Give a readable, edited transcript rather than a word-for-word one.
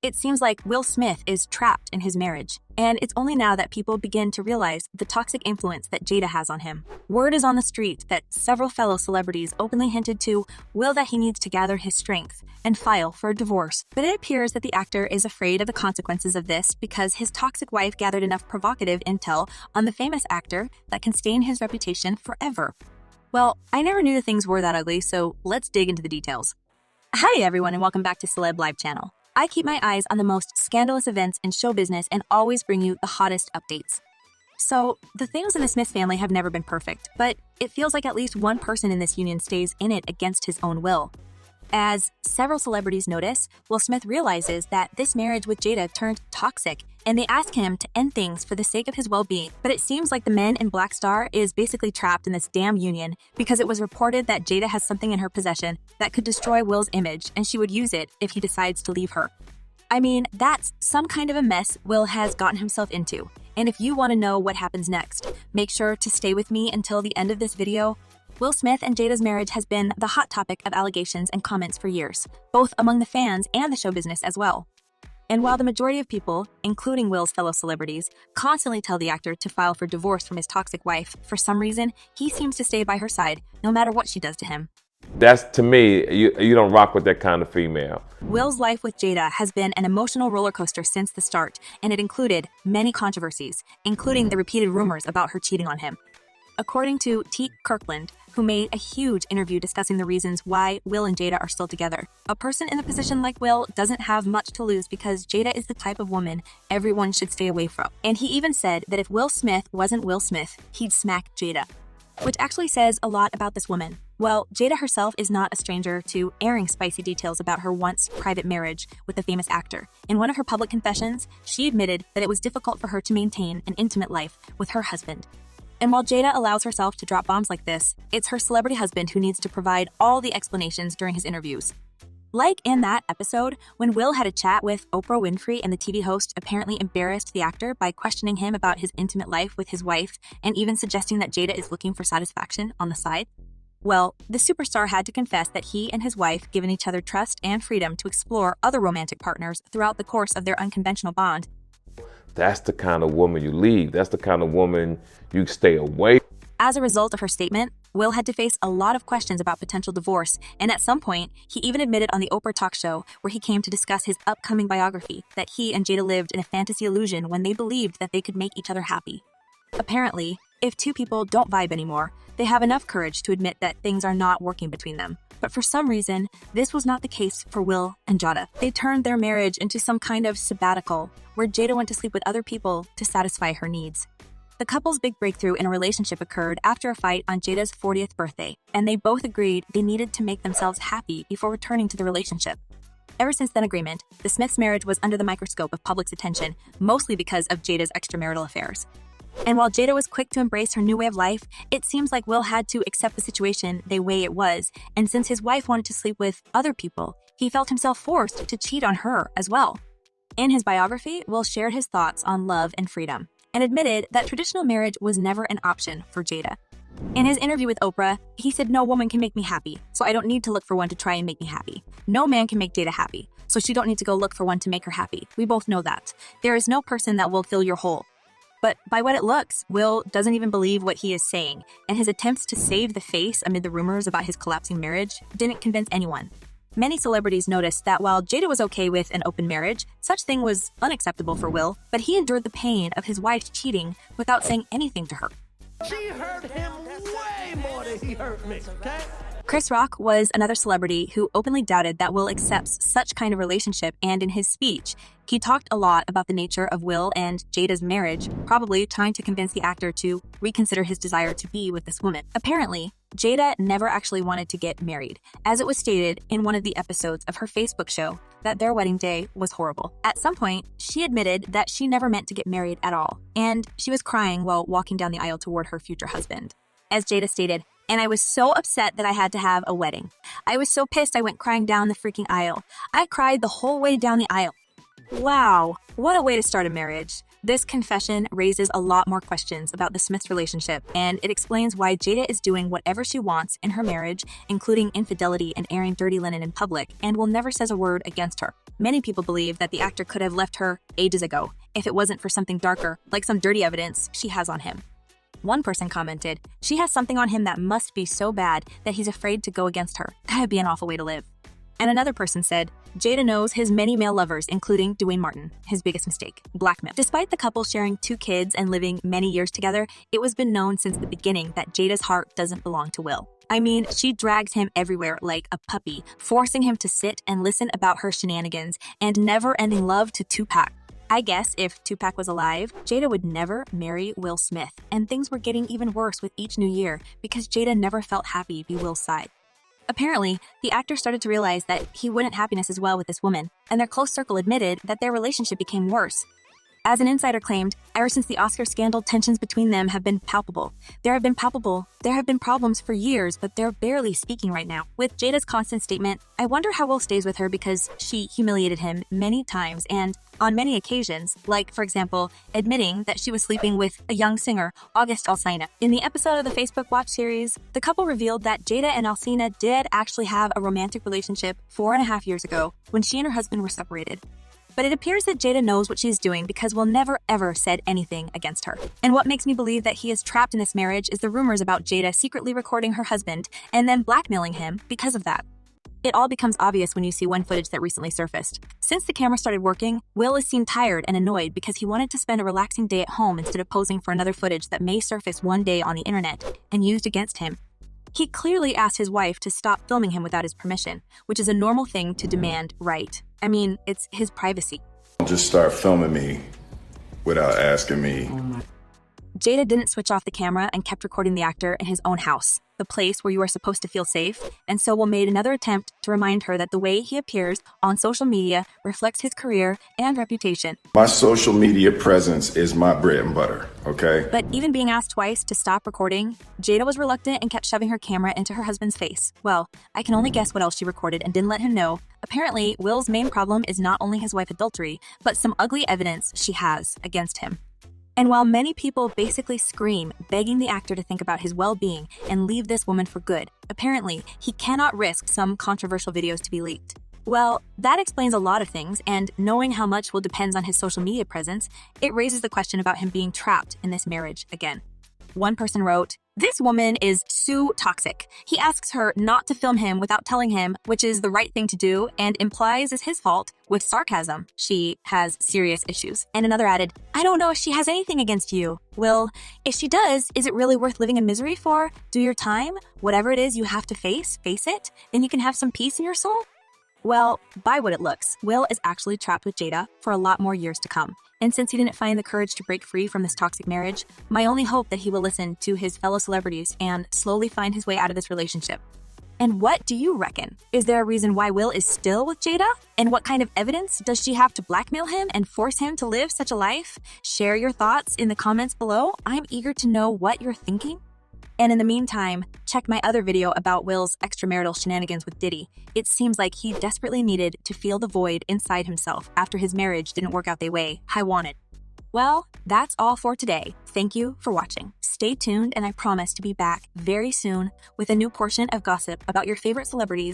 It seems like Will Smith is trapped in his marriage, and it's only now that people begin to realize the toxic influence that Jada has on him. Word is on the street that several fellow celebrities openly hinted to Will that he needs to gather his strength and file for a divorce. But it appears that the actor is afraid of the consequences of this because his toxic wife gathered enough provocative intel on the famous actor that can stain his reputation forever. Well, I never knew that things were that ugly, so let's dig into the details. Hi everyone, and welcome back to Celeb Live Channel. I keep my eyes on the most scandalous events in show business and always bring you the hottest updates. So, the things in the Smith family have never been perfect, but it feels like at least one person in this union stays in it against his own will. As several celebrities notice, Will Smith realizes that this marriage with Jada turned toxic, and they ask him to end things for the sake of his well-being. But it seems like the man in Black Star is basically trapped in this damn union because it was reported that Jada has something in her possession that could destroy Will's image, and she would use it if he decides to leave her. I mean, that's some kind of a mess Will has gotten himself into. And if you want to know what happens next, make sure to stay with me until the end of this video. Will Smith and Jada's marriage has been the hot topic of allegations and comments for years, both among the fans and the show business as well. And while the majority of people, including Will's fellow celebrities, constantly tell the actor to file for divorce from his toxic wife, for some reason, he seems to stay by her side, no matter what she does to him. That's, to me, you don't rock with that kind of female. Will's life with Jada has been an emotional roller coaster since the start, and it included many controversies, including the repeated rumors about her cheating on him. According to T. Kirkland, who made a huge interview discussing the reasons why Will and Jada are still together, a person in a position like Will doesn't have much to lose because Jada is the type of woman everyone should stay away from. And he even said that if Will Smith wasn't Will Smith, he'd smack Jada. Which actually says a lot about this woman. Well, Jada herself is not a stranger to airing spicy details about her once private marriage with the famous actor. In one of her public confessions, she admitted that it was difficult for her to maintain an intimate life with her husband. And while Jada allows herself to drop bombs like this, it's her celebrity husband who needs to provide all the explanations during his interviews. Like in that episode, when Will had a chat with Oprah Winfrey and the TV host apparently embarrassed the actor by questioning him about his intimate life with his wife and even suggesting that Jada is looking for satisfaction on the side. Well, the superstar had to confess that he and his wife given each other trust and freedom to explore other romantic partners throughout the course of their unconventional bond. That's the kind of woman you leave. That's the kind of woman you stay away. As a result of her statement, Will had to face a lot of questions about potential divorce, and at some point, he even admitted on the Oprah talk show where he came to discuss his upcoming biography that he and Jada lived in a fantasy illusion when they believed that they could make each other happy. Apparently, if two people don't vibe anymore, they have enough courage to admit that things are not working between them. But for some reason, this was not the case for Will and Jada. They turned their marriage into some kind of sabbatical, where Jada went to sleep with other people to satisfy her needs. The couple's big breakthrough in a relationship occurred after a fight on Jada's 40th birthday, and they both agreed they needed to make themselves happy before returning to the relationship. Ever since that agreement, the Smiths' marriage was under the microscope of public's attention, mostly because of Jada's extramarital affairs. And while Jada was quick to embrace her new way of life, it seems like Will had to accept the situation the way it was, and since his wife wanted to sleep with other people, he felt himself forced to cheat on her as well. In his biography, Will shared his thoughts on love and freedom, and admitted that traditional marriage was never an option for Jada. In his interview with Oprah, he said, "No woman can make me happy, so I don't need to look for one to try and make me happy. No man can make Jada happy, so she don't need to go look for one to make her happy. We both know that. There is no person that will fill your hole." But by what it looks, Will doesn't even believe what he is saying, and his attempts to save the face amid the rumors about his collapsing marriage didn't convince anyone. Many celebrities noticed that while Jada was okay with an open marriage, such thing was unacceptable for Will, but he endured the pain of his wife cheating without saying anything to her. She hurt him way more than he hurt me, okay? Chris Rock was another celebrity who openly doubted that Will accepts such kind of relationship, and in his speech, he talked a lot about the nature of Will and Jada's marriage, probably trying to convince the actor to reconsider his desire to be with this woman. Apparently, Jada never actually wanted to get married, as it was stated in one of the episodes of her Facebook show that their wedding day was horrible. At some point, she admitted that she never meant to get married at all, and she was crying while walking down the aisle toward her future husband. As Jada stated, "And I was so upset that I had to have a wedding. I was so pissed I went crying down the freaking aisle. I cried the whole way down the aisle." Wow, what a way to start a marriage. This confession raises a lot more questions about the Smiths' relationship, and it explains why Jada is doing whatever she wants in her marriage, including infidelity and airing dirty linen in public, and will never says a word against her. Many people believe that the actor could have left her ages ago if it wasn't for something darker, like some dirty evidence she has on him. One person commented, "She has something on him that must be so bad that he's afraid to go against her. That'd be an awful way to live." And another person said, "Jada knows his many male lovers, including Dwayne Martin. His biggest mistake, blackmail." Despite the couple sharing 2 kids and living many years together, it was been known since the beginning that Jada's heart doesn't belong to Will. I mean, she drags him everywhere like a puppy, forcing him to sit and listen about her shenanigans and never-ending love to Tupac. I guess if Tupac was alive, Jada would never marry Will Smith, and things were getting even worse with each new year because Jada never felt happy to be Will's side. Apparently, the actor started to realize that he wouldn't happiness as well with this woman, and their close circle admitted that their relationship became worse. As an insider claimed, ever since the Oscar scandal, tensions between them have been palpable. There have been problems for years, but they're barely speaking right now. With Jada's constant statement, "I wonder how Will stays with her because she humiliated him many times and on many occasions," like, for example, admitting that she was sleeping with a young singer, Alsina. In the episode of the Facebook Watch series, the couple revealed that Jada and Alsina did actually have a romantic relationship 4.5 years ago when she and her husband were separated. But it appears that Jada knows what she's doing because Will never ever said anything against her. And what makes me believe that he is trapped in this marriage is the rumors about Jada secretly recording her husband and then blackmailing him because of that. It all becomes obvious when you see one footage that recently surfaced. Since the camera started working, Will is seen tired and annoyed because he wanted to spend a relaxing day at home instead of posing for another footage that may surface one day on the internet and used against him. He clearly asked his wife to stop filming him without his permission, which is a normal thing to demand, right? I mean, it's his privacy. Just start filming me without asking me. Jada didn't switch off the camera and kept recording the actor in his own house, the place where you are supposed to feel safe, and so Will made another attempt to remind her that the way he appears on social media reflects his career and reputation. My social media presence is my bread and butter, okay? But even being asked twice to stop recording, Jada was reluctant and kept shoving her camera into her husband's face. Well, I can only guess what else she recorded and didn't let him know. Apparently, Will's main problem is not only his wife's adultery, but some ugly evidence she has against him. And while many people basically scream, begging the actor to think about his well-being and leave this woman for good, apparently he cannot risk some controversial videos to be leaked. Well, that explains a lot of things, and knowing how much will depends on his social media presence, it raises the question about him being trapped in this marriage again. One person wrote, "This woman is so toxic. He asks her not to film him without telling him, which is the right thing to do, and implies it's his fault with sarcasm. She has serious issues." And another added, "I don't know if she has anything against you. Will, if she does, is it really worth living in misery for? Do your time. Whatever it is you have to face it. Then you can have some peace in your soul." Well, by what it looks, Will is actually trapped with Jada for a lot more years to come. And since he didn't find the courage to break free from this toxic marriage, my only hope that he will listen to his fellow celebrities and slowly find his way out of this relationship. And what do you reckon? Is there a reason why Will is still with Jada? And what kind of evidence does she have to blackmail him and force him to live such a life? Share your thoughts in the comments below. I'm eager to know what you're thinking. And in the meantime, check my other video about Will's extramarital shenanigans with Diddy. It seems like he desperately needed to feel the void inside himself after his marriage didn't work out the way I wanted. Well, that's all for today. Thank you for watching. Stay tuned, and I promise to be back very soon with a new portion of gossip about your favorite celebrities